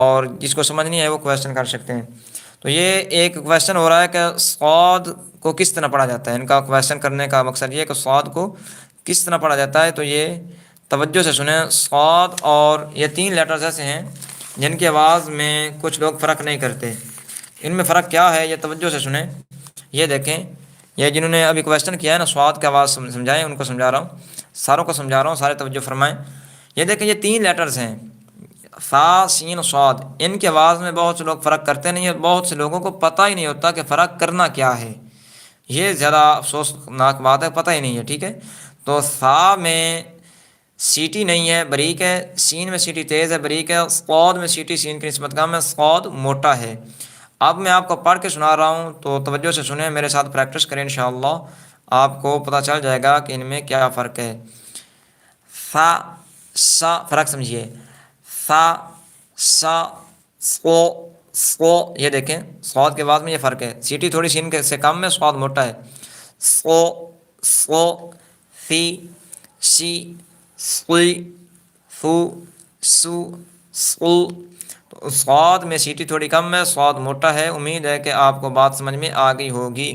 اور جس کو سمجھ نہیں ہے وہ کویشچن کر سکتے ہیں۔ تو یہ ایک کویشچن ہو رہا ہے کہ صاد کو کس طرح پڑھا جاتا ہے۔ ان کا کویشچن کرنے کا مقصد یہ ہے کہ صاد کو کس طرح پڑھا جاتا ہے۔ تو یہ توجہ سے سنیں، صاد اور یہ 3 لیٹرز ایسے ہیں جن کی آواز میں کچھ لوگ فرق نہیں کرتے۔ ان میں فرق کیا ہے یہ توجہ سے سنیں۔ یہ دیکھیں، یہ جنہوں نے ابھی کویشچن کیا ہے نا، صاد کی آواز سمجھائیں، ان کو سمجھا رہا ہوں، ساروں کو سمجھا رہا ہوں، سارے توجہ فرمائیں۔ یہ دیکھیں، یہ 3 لیٹرز ہیں، فا سین صاد۔ ان کی آواز میں بہت سے لوگ فرق کرتے نہیں ہیں، بہت سے لوگوں کو پتہ ہی نہیں ہوتا کہ فرق کرنا کیا ہے۔ یہ زیادہ افسوسناک بات ہے، پتہ ہی نہیں ہے، ٹھیک ہے۔ تو سا میں سیٹی نہیں ہے، بریک ہے، سین میں سیٹی تیز ہے، بریک ہے، صاد میں سیٹی سین کی نسبت کم ہے، صاد موٹا ہے۔ اب میں آپ کو پڑھ کے سنا رہا ہوں تو توجہ سے سنیں، میرے ساتھ پریکٹس کریں، انشاءاللہ آپ کو پتہ چل جائے گا کہ ان میں کیا فرق ہے۔ فا سا، فرق سمجھیے، فا سا سو سو۔ یہ دیکھیں، صاد کے بعد میں یہ فرق ہے، سیٹی تھوڑی سین سے کم ہے، صاد موٹا ہے۔ سو سو، فی سی، سوئی فو سو سو۔ تو صاد میں سیٹی تھوڑی کم ہے، صاد موٹا ہے۔ امید ہے کہ آپ کو بات سمجھ میں آ گئی ہوگی۔